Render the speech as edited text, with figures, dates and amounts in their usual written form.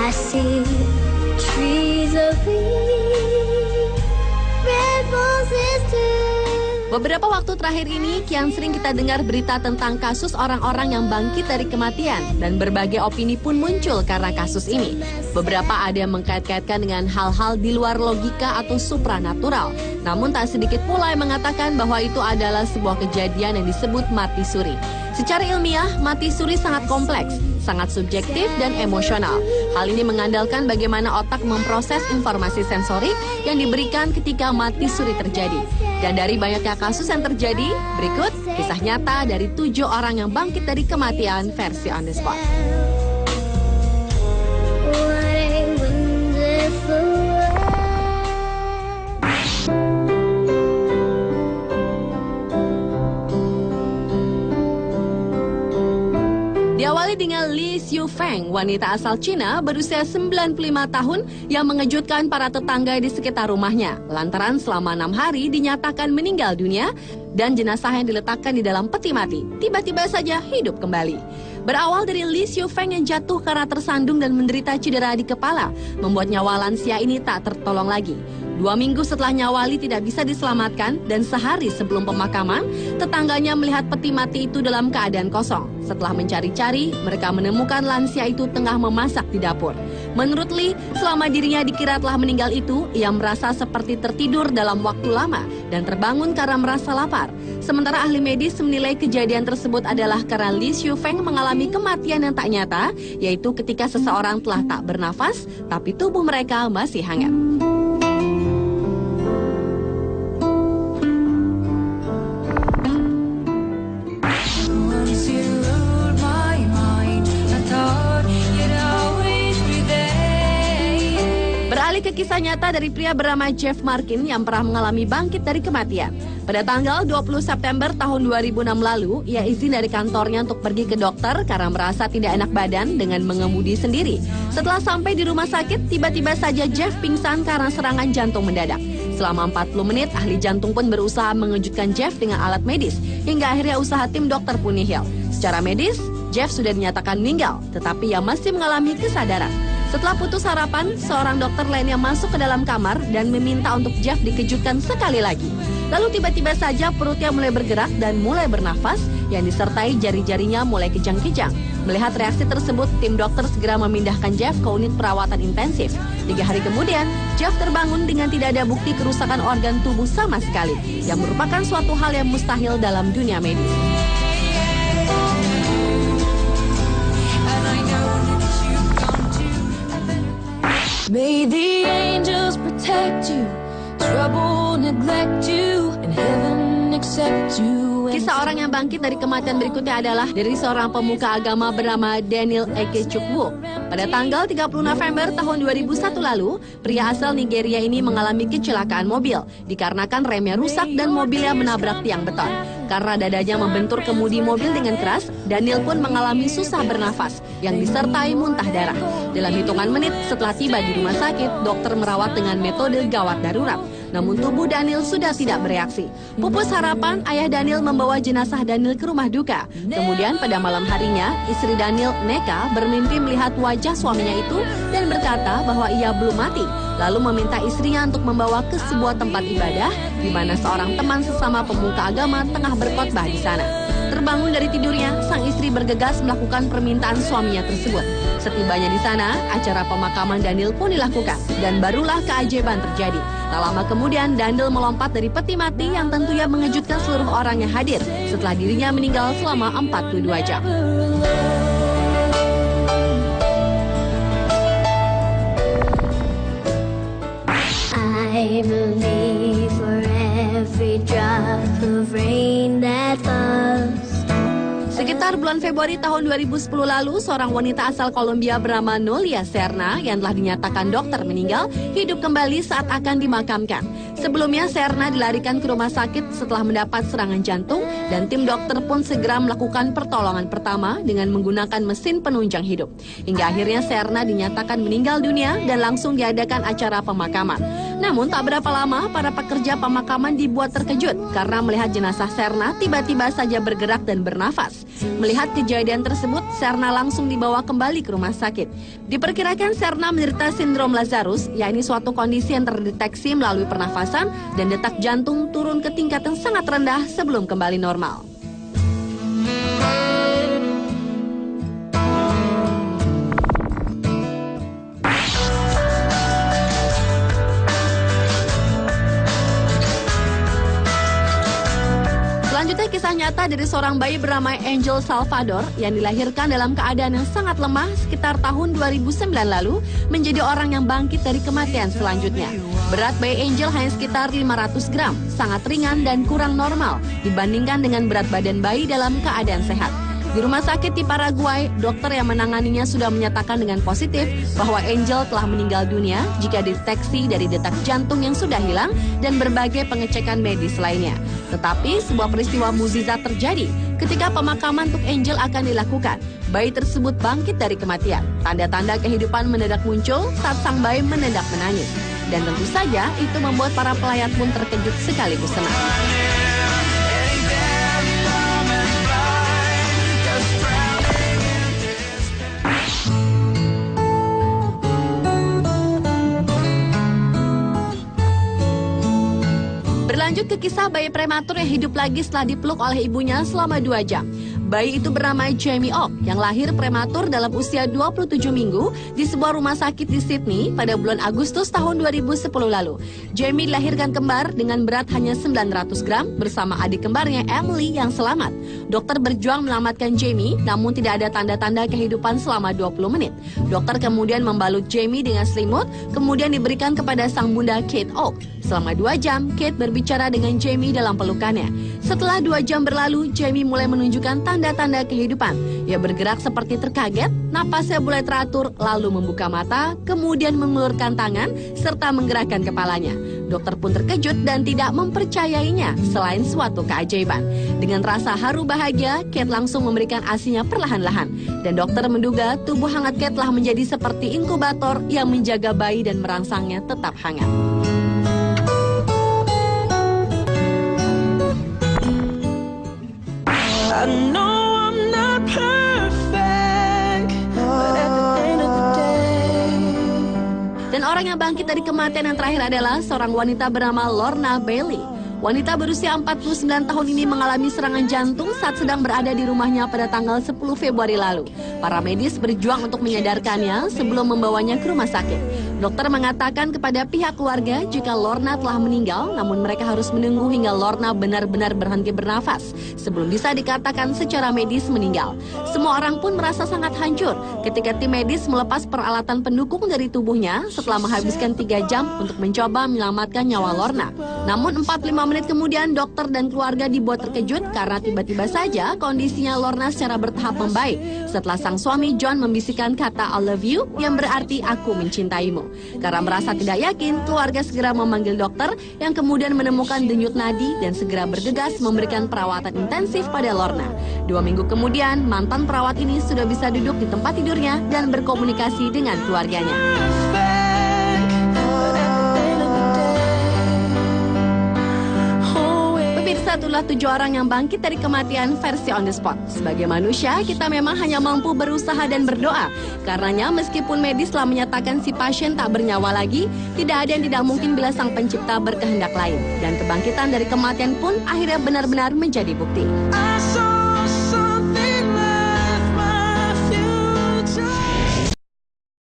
I see trees of green, red roses too. Beberapa waktu terakhir ini, kian sering kita dengar berita tentang kasus orang-orang yang bangkit dari kematian dan berbagai opini pun muncul karena kasus ini. Beberapa ada yang mengkait-kaitkan dengan hal-hal di luar logika atau supranatural. Namun tak sedikit pula yang mengatakan bahwa itu adalah sebuah kejadian yang disebut mati suri. Secara ilmiah, mati suri sangat kompleks, sangat subjektif dan emosional. Hal ini mengandalkan bagaimana otak memproses informasi sensorik yang diberikan ketika mati suri terjadi. Dan dari banyaknya kasus yang terjadi, berikut kisah nyata dari 7 orang yang bangkit dari kematian versi on the spot. Diawali dengan Li Xiufeng, wanita asal Cina berusia 95 tahun yang mengejutkan para tetangga di sekitar rumahnya. Lantaran selama 6 hari dinyatakan meninggal dunia dan jenazah yang diletakkan di dalam peti mati tiba-tiba saja hidup kembali. Berawal dari Li Xiufeng yang jatuh karena tersandung dan menderita cedera di kepala, membuat nyawa lansia ini tak tertolong lagi. 2 minggu setelah nyawa Li tidak bisa diselamatkan dan sehari sebelum pemakaman, tetangganya melihat peti mati itu dalam keadaan kosong. Setelah mencari-cari, mereka menemukan lansia itu tengah memasak di dapur. Menurut Li, selama dirinya dikira telah meninggal itu, ia merasa seperti tertidur dalam waktu lama dan terbangun karena merasa lapar. Sementara ahli medis menilai kejadian tersebut adalah karena Li Xiufeng mengalami kematian yang tak nyata, yaitu ketika seseorang telah tak bernafas, tapi tubuh mereka masih hangat. Beralih ke kisah nyata dari pria bernama Jeff Markin yang pernah mengalami bangkit dari kematian. Pada tanggal 20 September tahun 2006 lalu, ia izin dari kantornya untuk pergi ke dokter karena merasa tidak enak badan dengan mengemudi sendiri. Setelah sampai di rumah sakit, tiba-tiba saja Jeff pingsan karena serangan jantung mendadak. Selama 40 menit, ahli jantung pun berusaha mengejutkan Jeff dengan alat medis, hingga akhirnya usaha tim dokter pun nihil. Secara medis, Jeff sudah dinyatakan meninggal, tetapi ia masih mengalami kesadaran. Setelah putus harapan, seorang dokter lainnya masuk ke dalam kamar dan meminta untuk Jeff dikejutkan sekali lagi. Lalu tiba-tiba saja perutnya mulai bergerak dan mulai bernafas, yang disertai jari-jarinya mulai kejang-kejang. Melihat reaksi tersebut, tim dokter segera memindahkan Jeff ke unit perawatan intensif. 3 hari kemudian, Jeff terbangun dengan tidak ada bukti kerusakan organ tubuh sama sekali, yang merupakan suatu hal yang mustahil dalam dunia medis. May the angels protect you, trouble neglect you, and heaven accept you. Kisah orang yang bangkit dari kematian berikutnya adalah dari seorang pemuka agama bernama Daniel Ikechukwu. Pada tanggal 30 November tahun 2001 lalu, pria asal Nigeria ini mengalami kecelakaan mobil dikarenakan remnya rusak dan mobilnya menabrak tiang beton. Karena dadanya membentur kemudi mobil dengan keras, Daniel pun mengalami susah bernafas yang disertai muntah darah. Dalam hitungan menit setelah tiba di rumah sakit, dokter merawat dengan metode gawat darurat. Namun tubuh Daniel sudah tidak bereaksi. Pupus harapan, ayah Daniel membawa jenazah Daniel ke rumah duka. Kemudian pada malam harinya, istri Daniel, Neka, bermimpi melihat wajah suaminya itu dan berkata bahwa ia belum mati. Lalu meminta istrinya untuk membawa ke sebuah tempat ibadah di mana seorang teman sesama pemuka agama tengah berkhotbah di sana. Terbangun dari tidurnya, sang istri bergegas melakukan permintaan suaminya tersebut. Setibanya di sana, acara pemakaman Daniel pun dilakukan dan barulah keajaiban terjadi. Tak lama kemudian, Daniel melompat dari peti mati yang tentunya mengejutkan seluruh orang yang hadir setelah dirinya meninggal selama 42 jam. I believe for every drop of rain that falls. Sekitar bulan Februari tahun 2010 lalu, seorang wanita asal Kolombia bernama Nolia Serna yang telah dinyatakan dokter meninggal, hidup kembali saat akan dimakamkan. Sebelumnya, Serna dilarikan ke rumah sakit setelah mendapat serangan jantung dan tim dokter pun segera melakukan pertolongan pertama dengan menggunakan mesin penunjang hidup. Hingga akhirnya Serna dinyatakan meninggal dunia dan langsung diadakan acara pemakaman. Namun tak berapa lama, para pekerja pemakaman dibuat terkejut karena melihat jenazah Serna tiba-tiba saja bergerak dan bernafas. Melihat kejadian tersebut, Serna langsung dibawa kembali ke rumah sakit. Diperkirakan Serna menderita sindrom Lazarus, yakni suatu kondisi yang terdeteksi melalui pernafasan dan detak jantung turun ke tingkat yang sangat rendah sebelum kembali normal. Selanjutnya kisah nyata dari seorang bayi bernama Angel Salvador yang dilahirkan dalam keadaan yang sangat lemah sekitar tahun 2009 lalu menjadi orang yang bangkit dari kematian selanjutnya. Berat bayi Angel hanya sekitar 500 gram, sangat ringan dan kurang normal dibandingkan dengan berat badan bayi dalam keadaan sehat. Di rumah sakit di Paraguay, dokter yang menanganinya sudah menyatakan dengan positif bahwa Angel telah meninggal dunia jika deteksi dari detak jantung yang sudah hilang dan berbagai pengecekan medis lainnya. Tetapi sebuah peristiwa mukjizat terjadi ketika pemakaman untuk Angel akan dilakukan. Bayi tersebut bangkit dari kematian. Tanda-tanda kehidupan mendadak muncul saat sang bayi mendadak menangis. Dan tentu saja itu membuat para pelayat pun terkejut sekaligus senang. Berlanjut ke kisah bayi prematur yang hidup lagi setelah dipeluk oleh ibunya selama 2 jam. Bayi itu bernama Jamie Oak yang lahir prematur dalam usia 27 minggu di sebuah rumah sakit di Sydney pada bulan Agustus tahun 2010 lalu. Jamie dilahirkan kembar dengan berat hanya 900 gram bersama adik kembarnya Emily yang selamat. Dokter berjuang menyelamatkan Jamie namun tidak ada tanda-tanda kehidupan selama 20 menit. Dokter kemudian membalut Jamie dengan selimut kemudian diberikan kepada sang bunda Kate Oak. Selama 2 jam, Kate berbicara dengan Jamie dalam pelukannya. Setelah 2 jam berlalu, Jamie mulai menunjukkan tanda-tanda kehidupan. Ia bergerak seperti terkaget, napasnya mulai teratur, lalu membuka mata, kemudian mengulurkan tangan, serta menggerakkan kepalanya. Dokter pun terkejut dan tidak mempercayainya, selain suatu keajaiban. Dengan rasa haru bahagia, Kate langsung memberikan ASI-nya perlahan-lahan. Dan dokter menduga tubuh hangat Kate telah menjadi seperti inkubator yang menjaga bayi dan merangsangnya tetap hangat. I know I'm not perfect, but at the end of the day. Dan orang yang bangkit dari kematian yang terakhir adalah seorang wanita bernama Lorna Bailey. Wanita berusia 49 tahun ini mengalami serangan jantung saat sedang berada di rumahnya pada tanggal 10 Februari lalu. Para medis berjuang untuk menyadarkannya sebelum membawanya ke rumah sakit. Dokter mengatakan kepada pihak keluarga jika Lorna telah meninggal, namun mereka harus menunggu hingga Lorna benar-benar berhenti bernafas sebelum bisa dikatakan secara medis meninggal. Semua orang pun merasa sangat hancur ketika tim medis melepas peralatan pendukung dari tubuhnya setelah menghabiskan 3 jam untuk mencoba menyelamatkan nyawa Lorna. Namun 45 menit kemudian dokter dan keluarga dibuat terkejut karena tiba-tiba saja kondisinya Lorna secara bertahap membaik setelah sang suami John membisikkan kata I love you yang berarti aku mencintaimu. Karena merasa tidak yakin, keluarga segera memanggil dokter yang kemudian menemukan denyut nadi dan segera bergegas memberikan perawatan intensif pada Lorna. 2 minggu kemudian, mantan perawat ini sudah bisa duduk di tempat tidurnya dan berkomunikasi dengan keluarganya. Itulah 7 orang yang bangkit dari kematian versi on the spot. Sebagai manusia, kita memang hanya mampu berusaha dan berdoa. Karenanya, meskipun medis telah menyatakan si pasien tak bernyawa lagi, tidak ada yang tidak mungkin bila sang pencipta berkehendak lain. Dan kebangkitan dari kematian pun akhirnya benar-benar menjadi bukti.